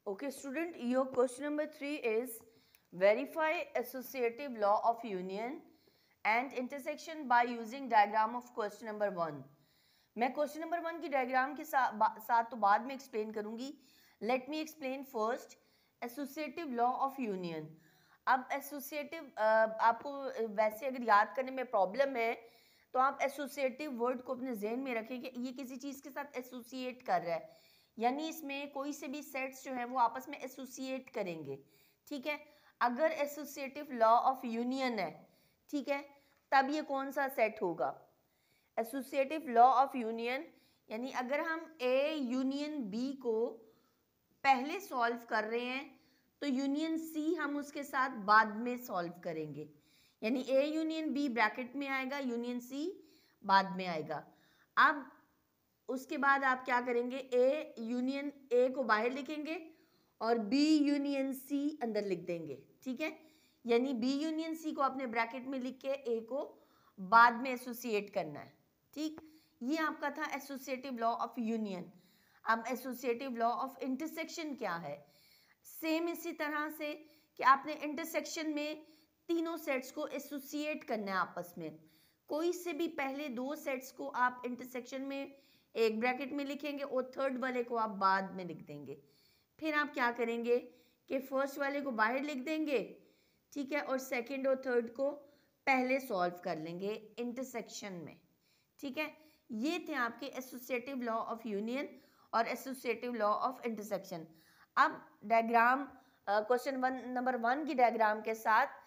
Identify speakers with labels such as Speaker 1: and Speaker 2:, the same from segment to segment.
Speaker 1: Okay, student, your question number 3 is verify associative law of union and intersection by using diagram of question number 1. मैं question number 1 की diagram के साथ तो बाद में explain करूंगी. Let me explain first associative law of union. अब associative आपको वैसे अगर याद करने में प्रॉब्लम है तो आप एसोसिएटिव वर्ड को अपने जहन में रखें कि ये किसी चीज़ के साथ एसोसिएट कर रहा है, यानी इसमें कोई से भी सेट्स जो हैं वो आपस में एसोसिएट करेंगे. ठीक है, अगर एसोसिएटिव लॉ ऑफ यूनियन है, ठीक है, तब ये कौन सा सेट होगा? एसोसिएटिव लॉ ऑफ यूनियन, यानी अगर हम ए यूनियन बी को पहले सॉल्व कर रहे हैं तो यूनियन सी हम उसके साथ बाद में सॉल्व करेंगे, यानी ए यूनियन बी ब्रैकेट में आएगा, यूनियन सी बाद में आएगा. अब उसके बाद आप क्या करेंगे, ए यूनियन ए को बाहर लिखेंगे और बी यूनियन सी अंदर लिख देंगे. ठीक है, यानी बी यूनियन सी को अपने ब्रैकेट में लिख के ए को बाद में एसोसिएट करना है. ठीक, ये आपका था एसोसिएटिव लॉ ऑफ यूनियन. अब एसोसिएटिव लॉ ऑफ इंटरसेक्शन क्या है? सेम इसी तरह से कि आपने इंटरसेक्शन में तीनों सेट्स को एसोसिएट करना है आपस में. कोई से भी पहले दो सेट्स को आप इंटरसेक्शन में एक ब्रैकेट में लिखेंगे और थर्ड वाले को आप बाद में लिख देंगे. फिर आप क्या करेंगे कि फर्स्ट वाले को बाहर लिख देंगे, ठीक है, और सेकंड और थर्ड को पहले सॉल्व कर लेंगे इंटरसेक्शन में. ठीक है, ये थे आपके एसोसिएटिव लॉ ऑफ यूनियन और एसोसिएटिव लॉ ऑफ इंटरसेक्शन. अब डायग्राम क्वेश्चन नंबर 1 की डायग्राम के साथ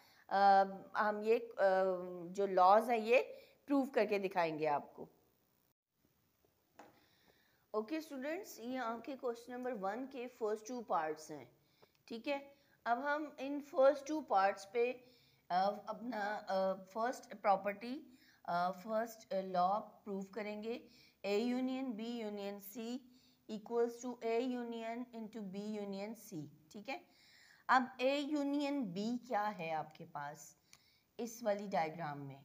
Speaker 1: हम ये जो लॉज है ये प्रूव करके दिखाएंगे आपको. ओके स्टूडेंट्स, ये आपके क्वेश्चन नंबर 1 के फर्स्ट 2 पार्ट्स हैं. ठीक है, अब हम इन फर्स्ट 2 पार्ट्स पे अपना first property first law prove करेंगे. A union B union C equals to A union into B union C. ठीक है, अब ए यूनियन बी क्या है आपके पास इस वाली डायग्राम में?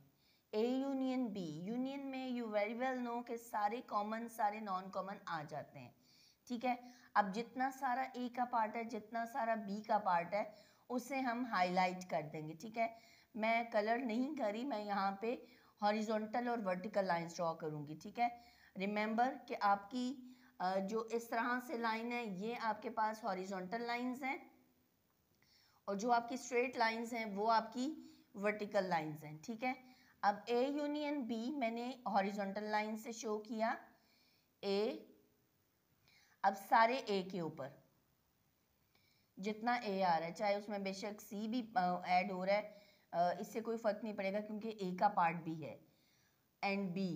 Speaker 1: ए यूनियन बी, यूनियन में यू वेरी वेल नो कि सारे कॉमन सारे नॉन कॉमन आ जाते हैं. ठीक है, अब जितना सारा ए का पार्ट है जितना सारा बी का पार्ट है उसे हम हाईलाइट कर देंगे. ठीक है, मैं कलर नहीं करी, मैं यहाँ पे हॉरिजॉन्टल और वर्टिकल लाइंस ड्रॉ करूँगी. ठीक है, रिमेंबर कि आपकी जो इस तरह से लाइन है ये आपके पास हॉरिजॉन्टल लाइंस हैं और जो आपकी स्ट्रेट लाइंस हैं वो आपकी वर्टिकल लाइंस हैं. ठीक है, अब ए यूनियन बी मैंने हॉरिजॉन्टल लाइन से शो किया ए. अब सारे ए के ऊपर जितना ए आ रहा है, चाहे उसमें बेशक सी भी ऐड हो रहा है, इससे कोई फर्क नहीं पड़ेगा क्योंकि ए का पार्ट भी है. And B,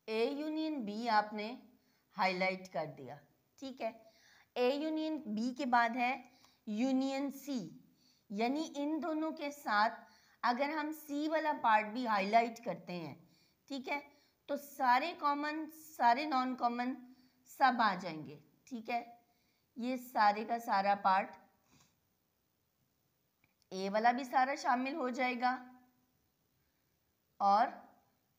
Speaker 1: A union B आपने हाईलाइट कर दिया. ठीक है, ए यूनियन बी के बाद है यूनियन सी, यानी इन दोनों के साथ अगर हम सी वाला पार्ट भी हाईलाइट करते हैं, ठीक है, तो सारे कॉमन सारे नॉन कॉमन सब आ जाएंगे. ठीक है, ये सारे का सारा पार्ट ए वाला भी सारा शामिल हो जाएगा और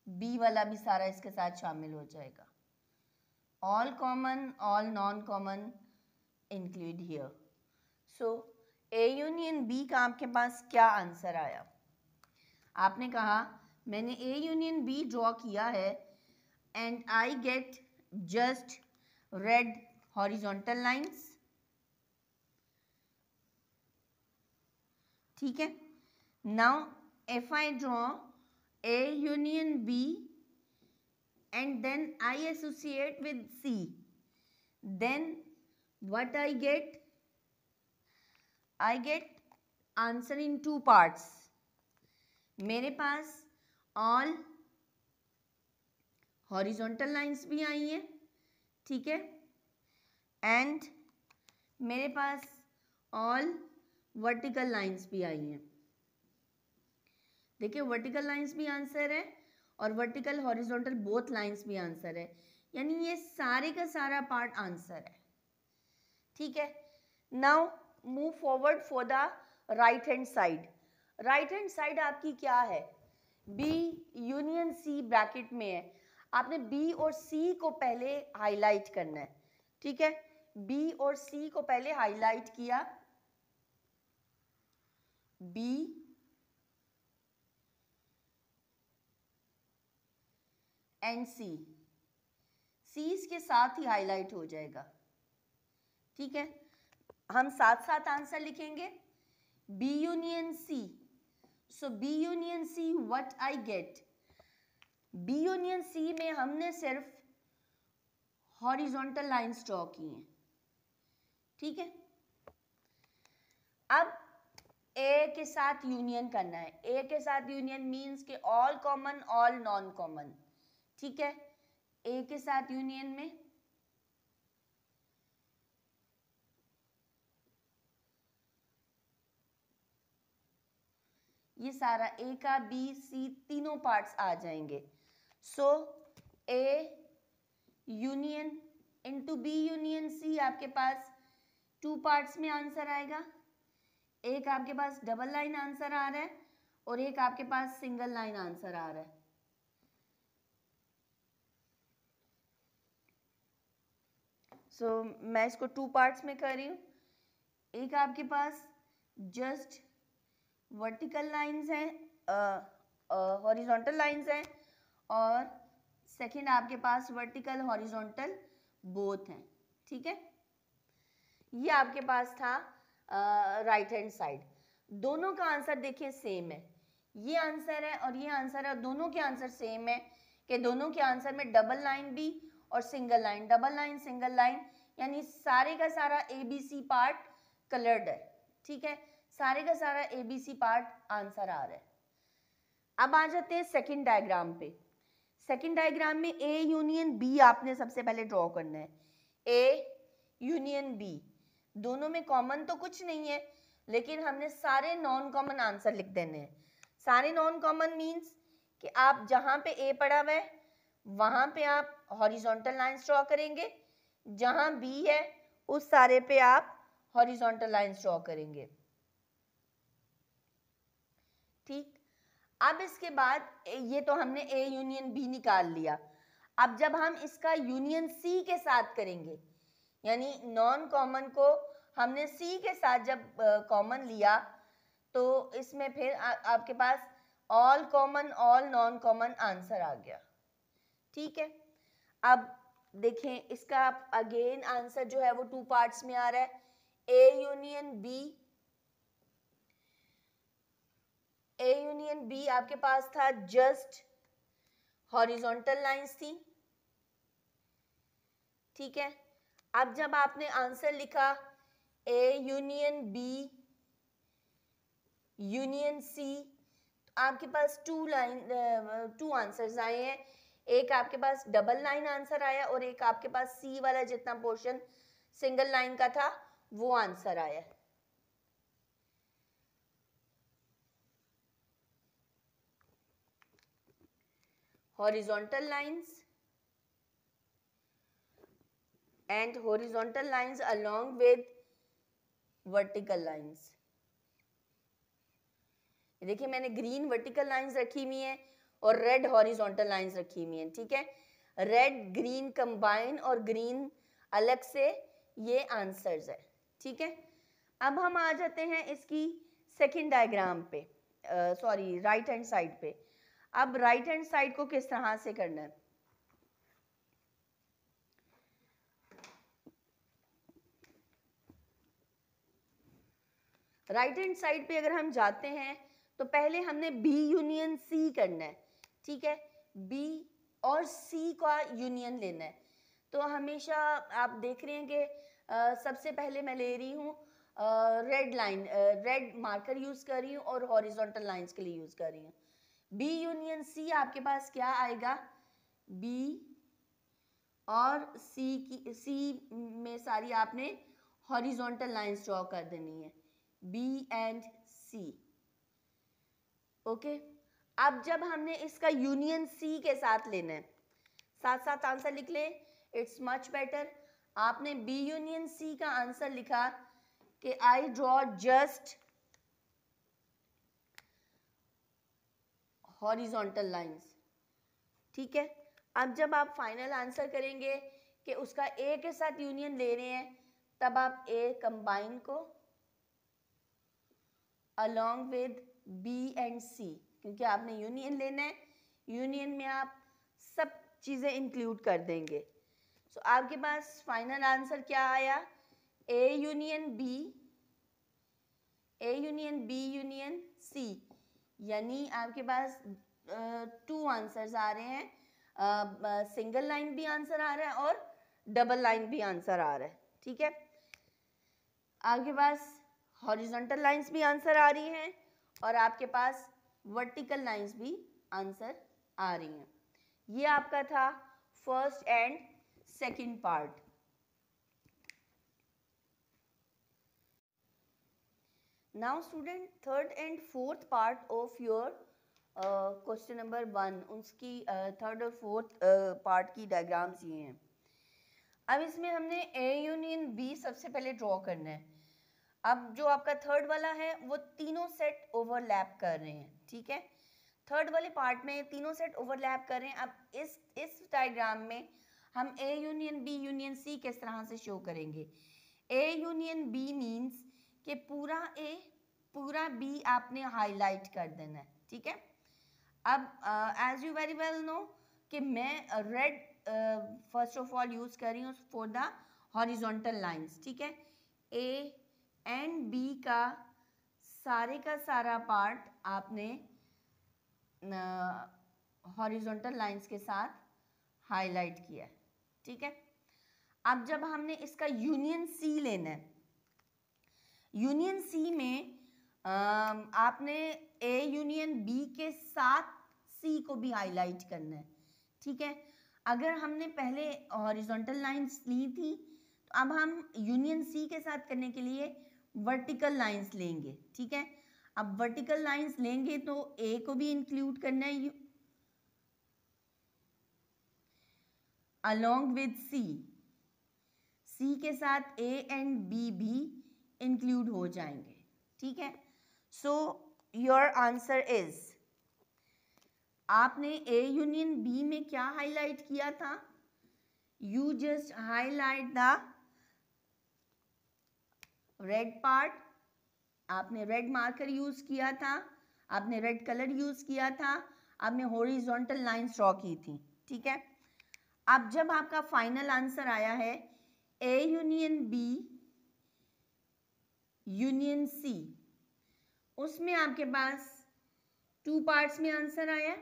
Speaker 1: बी वाला भी सारा इसके साथ शामिल हो जाएगा. All common all non common include here. So A union B का आपके पास क्या आंसर आया? आपने कहा मैंने ए यूनियन बी ड्रॉ किया है and I get just red horizontal lines. ठीक है, now if I draw A union B and then I associate with C, then what I get answer in 2 parts. मेरे पास all horizontal lines भी आई हैं, ठीक है, and मेरे पास all vertical lines भी आई हैं. देखिए वर्टिकल लाइंस भी आंसर है और वर्टिकल हॉरिजॉन्टल बोथ लाइंस भी आंसर है, यानी ये सारे का सारा पार्ट आंसर है. ठीक है, now move forward for the right hand side. Right hand side आपकी क्या है? बी यूनियन सी ब्रैकेट में है. आपने बी और सी को पहले हाईलाइट करना है. ठीक है, बी और सी को पहले हाईलाइट किया, बी एंड सी, सी इसके साथ ही हाईलाइट हो जाएगा, ठीक है। हम साथ साथ आंसर लिखेंगे, B union C, so B union C what I get, B union C में हमने सिर्फ हॉरिजॉन्टल लाइंस ड्रॉ की हैं, ठीक है। अब ए के साथ यूनियन करना है, ए के साथ यूनियन मीन्स के all common all non common, ठीक है। ए के साथ यूनियन में ये सारा ए का बी सी तीनों पार्ट्स आ जाएंगे, so A union into B union C आपके पास 2 पार्ट्स में आंसर आएगा, एक आपके पास डबल लाइन आंसर आ रहा है और एक आपके पास सिंगल लाइन आंसर आ रहा है। सो मैं इसको 2 पार्ट्स में कर रही हूँ, एक आपके पास जस्ट वर्टिकल लाइंस हैं, हॉरिजॉन्टल लाइंस हैं, और सेकंड आपके पास वर्टिकल हॉरिजॉन्टल बोथ हैं, ठीक है। ये आपके पास था राइट हैंड साइड। दोनों का आंसर देखिए सेम है, ये आंसर है और ये आंसर है, दोनों के आंसर सेम है कि दोनों के आंसर में डबल लाइन भी और single line, double line single line, यानी सारे का सारा ABC पार्ट कलर्ड है, ठीक है। सारे का सारा ABC पार्ट आंसर आ रहा है। अब आ जाते हैं सेकंड डायग्राम पे। सेकंड डायग्राम में A यूनियन B आपने सबसे पहले ड्रॉ करना है, A यूनियन B, दोनों में कॉमन तो कुछ नहीं है, लेकिन हमने सारे नॉन कॉमन आंसर लिख देने हैं। सारे नॉन कॉमन मीन्स कि आप जहां पे A पड़ा हुआ है वहां पे आप हॉरिजॉन्टल लाइंस ड्रॉ करेंगे, जहां B है उस सारे पे आप हॉरिजॉन्टल लाइंस ड्रॉ करेंगे, ठीक। अब इसके बाद ये तो हमने A यूनियन B निकाल लिया। अब जब हम इसका यूनियन C के साथ करेंगे, यानी नॉन कॉमन को हमने C के साथ जब कॉमन लिया तो इसमें फिर आपके पास all common all non common answer आ गया, ठीक है। अब देखें इसका अगेन आंसर जो है वो 2 पार्ट्स में आ रहा है, A union B, A union B आपके पास था जस्ट हॉरिजॉन्टल लाइंस थी, ठीक है। अब जब आपने आंसर लिखा A union B union C, आपके पास 2 आंसर्स आए हैं, एक आपके पास डबल लाइन आंसर आया और एक आपके पास C वाला जितना पोर्शन सिंगल लाइन का था वो आंसर आया। horizontal lines and horizontal lines along with vertical lines। देखिए मैंने ग्रीन वर्टिकल लाइंस रखी हुई हैं और रेड हॉरिजॉन्टल लाइंस रखी हुई हैं, ठीक है। रेड ग्रीन कंबाइन और ग्रीन अलग से, ये आंसर्स है, ठीक है। अब हम आ जाते हैं इसकी सेकंड डायग्राम पे, सॉरी राइट हैंड साइड पे। अब राइट हैंड साइड को किस तरह से करना है, राइट हैंड साइड पे अगर हम जाते हैं तो पहले हमने B यूनियन C करना है, ठीक है। B और C का यूनियन लेना है, तो हमेशा आप देख रहे हैं कि सबसे पहले मैं ले रही हूँ red line, red marker use कर रही हूँ और हॉरिजॉन्टल लाइंस के लिए यूज कर रही हूँ। B यूनियन C आपके पास क्या आएगा, B और C में सारी आपने हॉरिजॉन्टल लाइंस ड्रॉ कर देनी है, B एंड C, ओके। अब जब हमने इसका यूनियन C के साथ लेना है, साथ साथ आंसर लिख ले, इट्स मच बेटर। आपने B यूनियन C का आंसर लिखा कि I draw just horizontal lines, ठीक है। अब जब आप फाइनल आंसर करेंगे कि उसका A के साथ यूनियन ले रहे हैं तब आप ए कंबाइन को along with B and C, क्योंकि आपने यूनियन लेना है, यूनियन में आप सब चीज़ें इंक्लूड कर देंगे। सो आपके पास फाइनल आंसर क्या आया? A union B, A union B union C, यानी आपके पास 2 आंसर्स आ रहे हैं, सिंगल लाइन भी आंसर आ रहा है और डबल लाइन भी आंसर आ रहा है। ठीक है, आपके पास हॉरिजॉन्टल लाइंस भी आंसर आ रही हैं और आपके पास वर्टिकल लाइंस भी आंसर आ रही हैं। ये आपका था first and second part. Now student, third and fourth part of your question number 1, उसकी थर्ड और फोर्थ पार्ट की डायग्राम्स ये हैं। अब इसमें हमने ए यूनियन बी सबसे पहले ड्रॉ करना है। अब जो आपका थर्ड वाला है वो तीनों सेट ओवरलैप कर रहे हैं। ठीक है, थर्ड वाले पार्ट में तीनों सेट ओवरलैप कर रहे हैं। अब इस डायग्राम में हम A union B union C किस तरह से शो करेंगे? ए यूनियन बी मीन्स कि पूरा ए पूरा बी आपने हाईलाइट कर देना है। ठीक है, अब as you very well know कि मैं red first of all use कर रही हूँ फॉर द हॉरिजॉन्टल लाइंस। ठीक है, ए एंड बी का सारा पार्ट आपने हॉरिजॉन्टल लाइंस के साथ हाईलाइट किया है। ठीक है, अब जब हमने इसका यूनियन सी लेना है, यूनियन सी में आपने ए यूनियन बी के साथ सी को भी हाईलाइट करना है। ठीक है, अगर हमने पहले हॉरिजॉन्टल लाइंस ली थी तो अब हम यूनियन सी के साथ करने के लिए वर्टिकल लाइंस लेंगे। ठीक है, अब वर्टिकल लाइंस लेंगे तो ए को भी इंक्लूड करना है अलोंग विद सी, सी के साथ ए एंड बी भी इंक्लूड हो जाएंगे। ठीक है, सो योर आंसर इज, आपने ए यूनियन बी में क्या हाईलाइट किया था? You just highlight the red part, आपने रेड मार्कर यूज किया था, आपने रेड कलर यूज किया था, आपने हॉरिजॉन्टल लाइंस ड्रॉ की थी। ठीक है, अब जब आपका फाइनल आंसर आया है A union B union C, उसमें आपके पास 2 पार्ट्स में आंसर आया।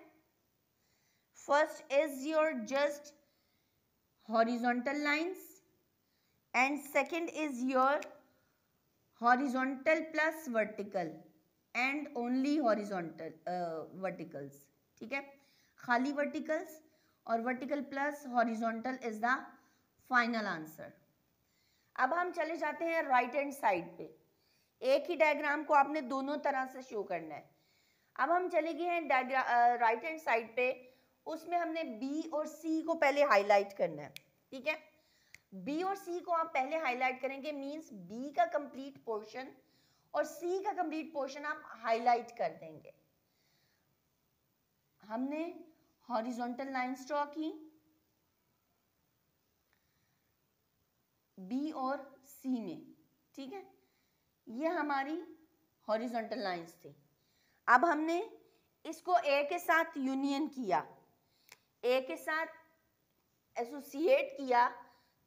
Speaker 1: First is your just horizontal lines and second is your horizontal plus vertical and only horizontal verticals. ठीक है, खाली वर्टिकल्स और vertical plus horizontal is the final answer. अब हम चले जाते हैं राइट हैंड साइड पे। एक ही डायग्राम को आपने दोनों तरह से शो करना है। अब हम चले गए हैं राइट हैंड साइड पे, उसमें हमने बी और सी को पहले हाईलाइट करना है। ठीक है, बी और सी को आप पहले हाईलाइट करेंगे, मींस बी का कंप्लीट पोर्शन और सी का कंप्लीट पोर्शन आप हाईलाइट कर देंगे। हमने हॉरिजॉन्टल लाइंस ड्रॉ की बी और सी में। ठीक है, ये हमारी हॉरिजॉन्टल लाइंस थी। अब हमने इसको ए के साथ यूनियन किया, ए के साथ एसोसिएट किया,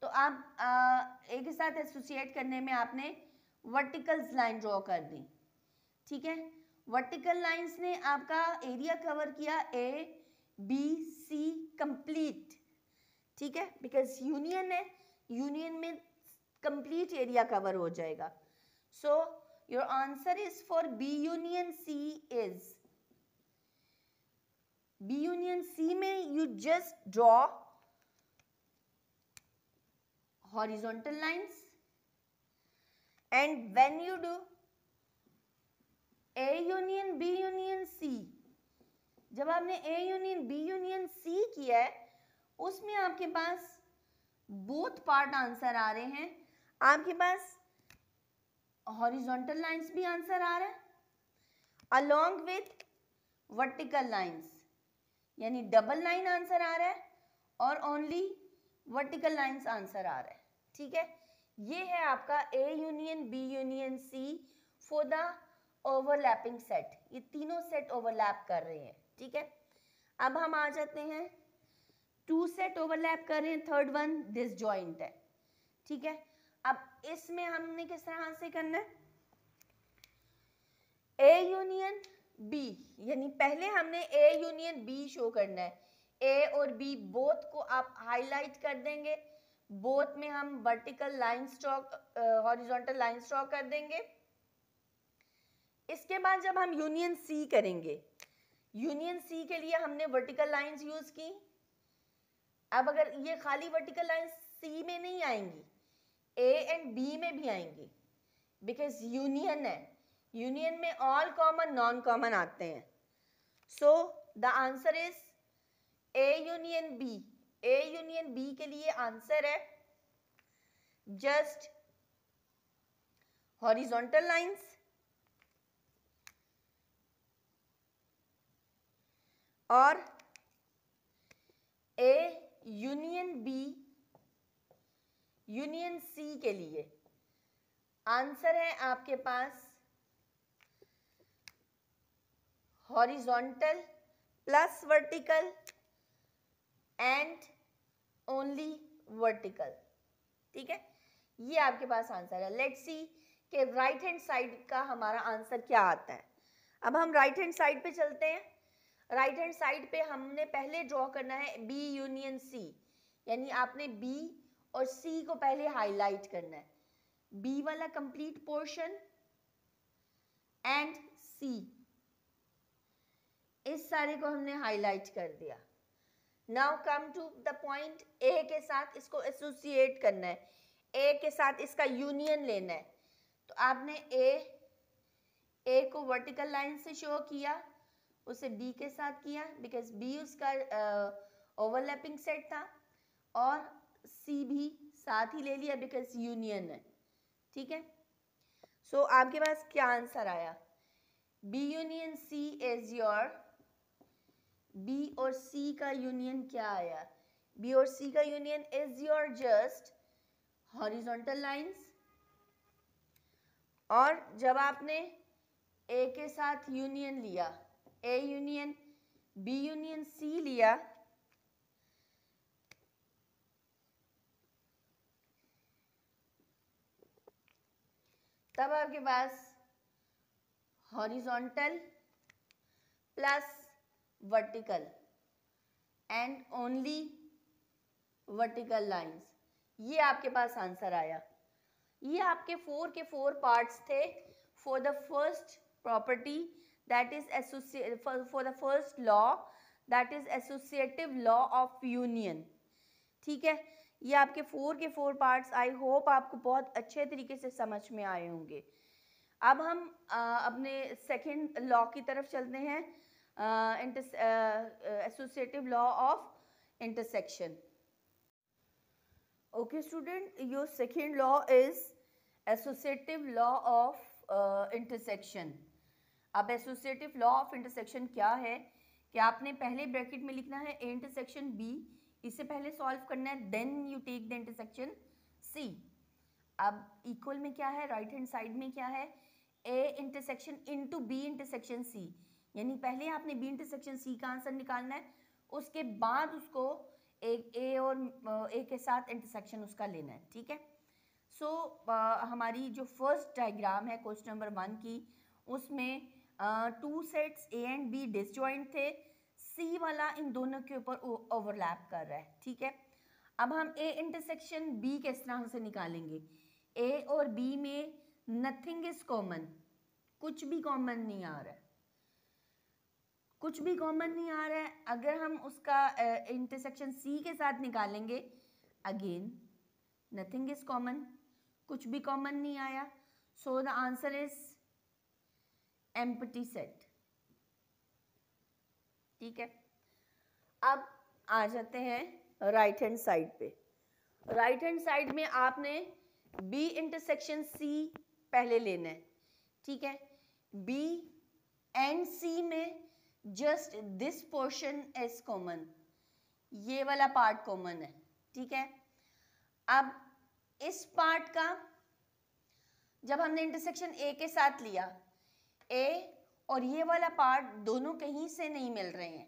Speaker 1: तो आप ए के साथ एसोसिएट करने में आपने वर्टिकल लाइन ड्रॉ कर दी। ठीक है, वर्टिकल लाइंस ने आपका एरिया कवर किया ए बी सी कंप्लीट। ठीक है, बिकॉज यूनियन है, यूनियन में कंप्लीट एरिया कवर हो जाएगा। So your answer is for B union C is, B union C में you just draw horizontal lines, and when you do A union B union C, जब आपने A union B union C किया है उसमें आपके पास both part answer आ रहे हैं। आपके पास हॉरिजॉन्टल लाइंस भी आंसर आ रहा है अलोंग विथ वर्टिकल लाइंस, यानी डबल लाइन आंसर आ रहा है और ओनली वर्टिकल लाइंस आंसर आ रहा है। ठीक है, ये है आपका A union B union C for the overlapping set. ये तीनों सेट ओवरलैप कर रहे हैं, ठीक है। अब हम आ जाते हैं, 2 सेट ओवरलैप कर रहे हैं, थर्ड वन डिसजॉइंट है, ठीक है। अब इसमें हमने किस तरह से करना है, A यूनियन B, यानी पहले हमने A यूनियन B शो करना है। A और B बोथ को आप हाईलाइट कर देंगे, बोथ में हम vertical line stroke, horizontal line stroke कर देंगे। इसके बाद जब हम यूनियन C करेंगे, यूनियन C के लिए हमने वर्टिकल लाइंस यूज की। अब अगर ये खाली वर्टिकल लाइन C में नहीं आएंगी, A एंड B में भी आएंगी, बिकॉज यूनियन है, यूनियन में ऑल कॉमन नॉन कॉमन आते हैं। So the answer is A union B। A union B के लिए आंसर है जस्ट हॉरिजॉन्टल लाइंस और A union B union C के लिए आंसर है आपके पास horizontal plus vertical and only vertical, ठीक है। ये आपके पास आंसर है। लेट्स सी कि राइट हैंड साइड का हमारा आंसर क्या आता है। अब हम राइट हैंड साइड पे चलते हैं। राइट हैंड साइड पे हमने पहले ड्रॉ करना है B यूनियन C, यानी आपने B और C को पहले हाईलाइट करना है। B वाला कंप्लीट पोर्शन एंड C, इस सारे को हमने हाईलाइट कर दिया। Now come to the point, A के साथ इसको एसोसिएट करना है, A के साथ इसका यूनियन लेना है। तो आपने A को वर्टिकल लाइन से शो किया, उसे B के साथ किया बिकॉज B उसका ओवरलैपिंग सेट था, और C भी साथ ही ले लिया बिकॉज यूनियन है, ठीक है। सो आपके पास क्या आंसर आया, B union C is your, B और C का यूनियन क्या आया, B और C का union is your just horizontal lines. और जब आपने A के साथ यूनियन लिया, A union B union C लिया, तब आपके पास horizontal plus vertical and only vertical lines, ये आपके पास आंसर आया। ये आपके 4 के 4 पार्ट्स थे for the first property that is for the first law that is associative law of union, ठीक है। ये आपके 4 के 4 पार्ट्स, आई होप आपको बहुत अच्छे तरीके से समझ में आए होंगे। अब हम अपने सेकंड लॉ की तरफ चलते हैं, associative law of intersection. Okay student, your second law is associative law of intersection. अब associative law of intersection क्या है कि आपने पहले ब्रैकेट में लिखना है A intersection B, इसे पहले सॉल्व करना है, then you take the intersection C। अब इक्वल में क्या है, राइट हैंड साइड में क्या है, A intersection into B intersection C, यानी पहले आपने B intersection C का आंसर निकालना है, उसके बाद उसको एक A और A के साथ इंटरसेक्शन उसका लेना है, ठीक है। सो हमारी जो फर्स्ट डायग्राम है क्वेश्चन नंबर 1 की, उसमें 2 sets A and B disjoint थे, C वाला इन दोनों के ऊपर ओवरलैप कर रहा है, ठीक है। अब हम A इंटरसेक्शन B किस तरह से निकालेंगे, A और B में नथिंग इज कॉमन, कुछ भी कॉमन नहीं आ रहा है, कुछ भी कॉमन नहीं आ रहा है। अगर हम उसका इंटरसेक्शन C के साथ निकालेंगे, अगेन नथिंग इज कॉमन, कुछ भी कॉमन नहीं आया। सो the answer is empty set, ठीक है। अब आ जाते हैं राइट हैंड साइड पे। राइट हैंड साइड में आपने B इंटरसेक्शन C पहले लेना है, ठीक है। B एंड C में just this portion is common, ये वाला पार्ट कॉमन है, ठीक है। अब इस पार्ट का जब हमने इंटरसेक्शन ए के साथ लिया, ए और ये वाला पार्ट दोनों कहीं से नहीं मिल रहे हैं,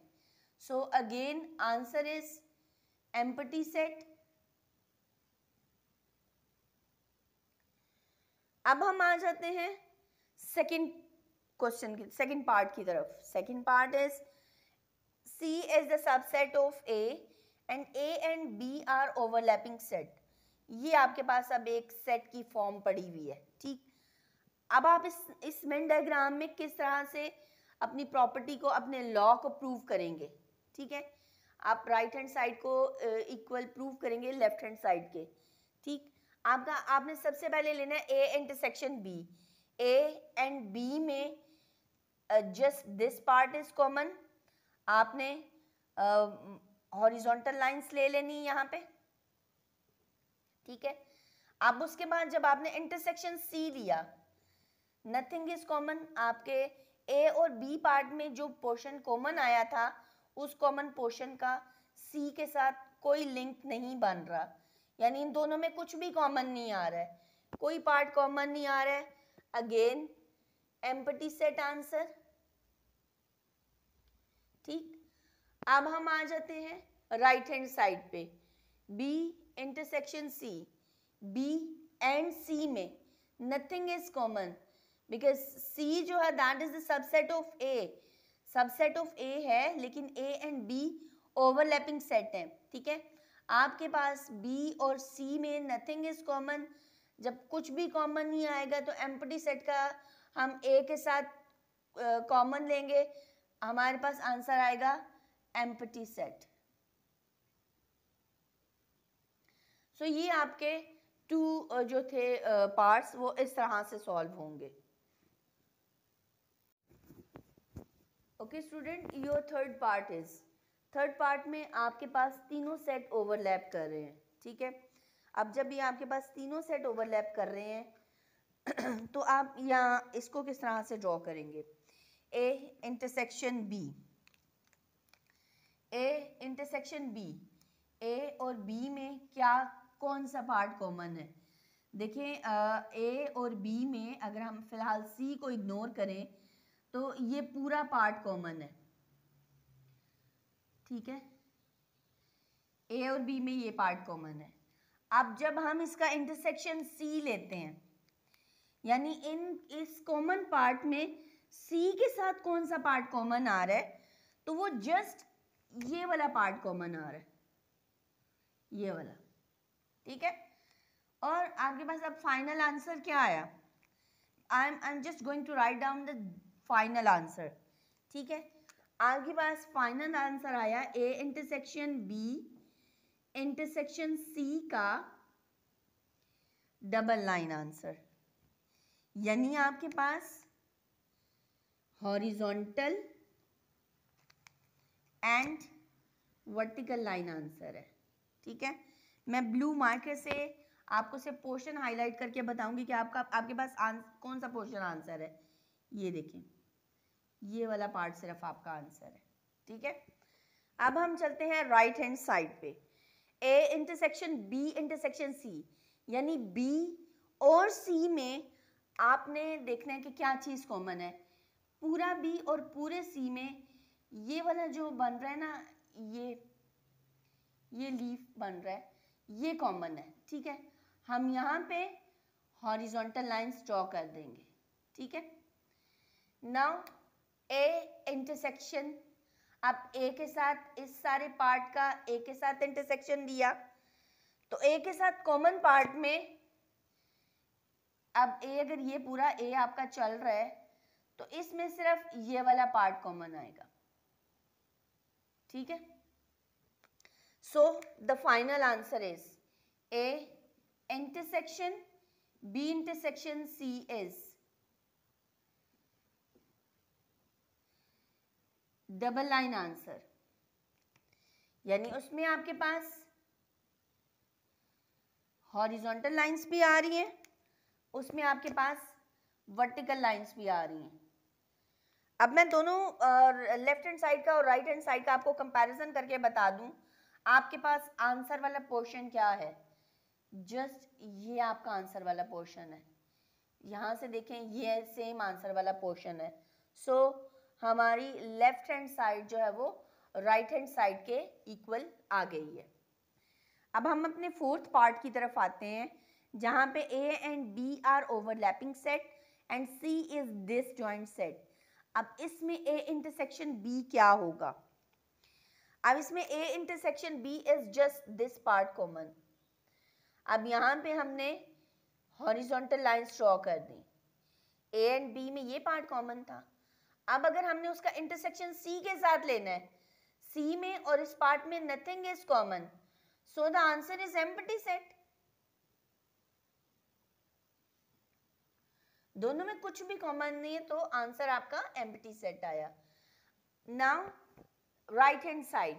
Speaker 1: so again answer is empty set. अब हम आ जाते हैं सेकंड क्वेश्चन की, सेकंड पार्ट की तरफ। Second part is C is the subset of A and A and B are overlapping set। ये आपके पास अब एक सेट की फॉर्म पड़ी हुई है, ठीक। अब आप इस वेन डायग्राम में किस तरह से अपनी प्रॉपर्टी को, अपने लॉ को प्रूव करेंगे, ठीक है। आप राइट हैंड साइड को इक्वल प्रूव करेंगे लेफ्ट हैंड साइड के, ठीक। आपने सबसे पहले लेना है A intersection B। A and B में just this part is common. आपने हॉरिजॉन्टल लाइंस ले लेनी यहाँ पे, ठीक है। अब उसके बाद जब आपने इंटरसेक्शन C लिया, नथिंग इज कॉमन। आपके A और B पार्ट में जो पोर्शन कॉमन आया था, उस कॉमन पोर्शन का C के साथ कोई लिंक नहीं बन रहा, यानी इन दोनों में कुछ भी कॉमन नहीं आ रहा है, कोई पार्ट कॉमन नहीं आ रहा है। अगेन एम्प्टी सेट आंसर, ठीक। अब हम आ जाते हैं राइट हैंड साइड पे, B intersection C। B and C में nothing is common because C जो है that is the subset of A। Subset of A है, लेकिन A and B overlapping set है, ठीक है। आपके पास B और C में नथिंग इज कॉमन। जब कुछ भी कॉमन नहीं आएगा तो एम्प्टी सेट का हम A के साथ कॉमन लेंगे, हमारे पास आंसर आएगा एम्प्टी सेट। सो ये आपके टू जो थे पार्ट्स वो इस तरह से सॉल्व होंगे। Okay student, your third part is, third part में आपके पास तीनों सेट ओवरलैप कर रहे हैं, ठीक है। अब जब ये आपके पास तीनों सेट ओवरलैप कर रहे हैं तो आप यहाँ इसको किस तरह से ड्रॉ करेंगे। A intersection B, A intersection B, A और B में क्या कौन सा पार्ट कॉमन है। देखें A और B में अगर हम फिलहाल C को इग्नोर करें तो ये पूरा पार्ट कॉमन है, ठीक है। A और B में ये पार्ट कॉमन है। अब जब हम इसका इंटरसेक्शन C लेते हैं, यानी इस कॉमन पार्ट में C के साथ कौन सा पार्ट कॉमन आ रहा है, तो वो जस्ट ये वाला पार्ट कॉमन आ रहा है, ये वाला, ठीक है। और आपके पास अब फाइनल आंसर क्या आया, I am just going to write down the final answer, ठीक है। आपके पास फाइनल आंसर आया A intersection B intersection C का डबल लाइन आंसर, यानी आपके पास horizontal and vertical line answer है, ठीक है। मैं ब्लू मार्कर से आपको सिर्फ पोर्शन हाईलाइट करके बताऊंगी कि आपके पास कौन सा पोर्शन आंसर है। ये देखें, ये वाला पार्ट सिर्फ आपका आंसर है, ठीक है। अब हम चलते हैं राइट हैंड साइड पे, A intersection B intersection C, यानी B और C में आपने देखना है कि क्या चीज़ कॉमन है। पूरा B और पूरे C में ये वाला जो बन रहा है ना, ये लीफ बन रहा है, ये कॉमन है, ठीक है। हम यहाँ पे हॉरिजॉन्टल लाइंस ड्रॉ कर देंगे, ठीक है। नाउ A इंटरसेक्शन, अब A के साथ इस सारे पार्ट का A के साथ इंटरसेक्शन दिया, तो A के साथ कॉमन पार्ट में अब A, अगर ये पूरा A आपका चल रहा है तो इसमें सिर्फ ये वाला पार्ट कॉमन आएगा, ठीक है। So the final answer is A intersection B intersection C is double line answer, यानी उसमें आपके पास हॉरिजॉन्टल लाइंस भी आ रही हैं, उसमें आपके पास वर्टिकल लाइंस भी आ रही हैं। अब मैं दोनों लेफ्ट हैंड साइड का और राइट हैंड साइड का आपको कंपैरिजन करके बता दूं, आपके पास आंसर वाला पोर्शन क्या है। जस्ट ये आपका आंसर वाला पोर्शन है, यहाँ से देखें ये सेम आंसर वाला पोर्शन है। सो हमारी लेफ्ट हैंड साइड जो है वो राइट हैंड साइड के इक्वल आ गई है। अब हम अपने फोर्थ पार्ट की तरफ आते हैं, जहाँ पे A and B are overlapping set and C is disjoint set. अब इसमें ए इंटरसेक्शन बी क्या होगा? अब इसमें A intersection B is just this part common. अब यहाँ पे हमने हॉरिजॉन्टल लाइंस ड्रॉ कर दी, ए एंड बी में ये पार्ट कॉमन था। अब अगर हमने उसका इंटरसेक्शन सी के साथ लेना है, सी में और इस पार्ट में nothing is common, so the answer is empty set. दोनों में कुछ भी कॉमन नहीं है, तो आंसर आपका एम्प्टी सेट आया। Now right hand side,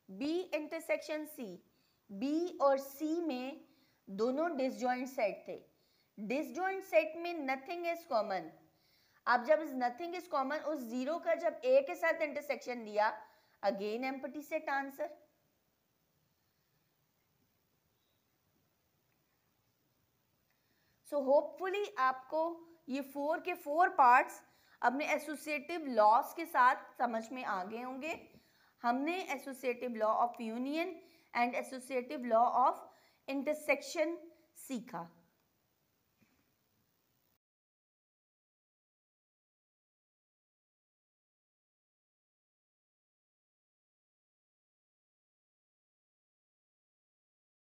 Speaker 1: B intersection C, B और सी में दोनों डिसजॉइंट सेट थे। डिसजॉइंट सेट में नथिंग इज कॉमन। अब जब इस नथिंग इज कॉमन, उस जीरो का जब ए के साथ इंटरसेक्शन लिया, again empty set answer. So hopefully आपको ये 4 के 4 पार्ट्स अपने एसोसिएटिव लॉस के साथ समझ में आ गए होंगे। हमने associative law of union and associative law of intersection सीखा।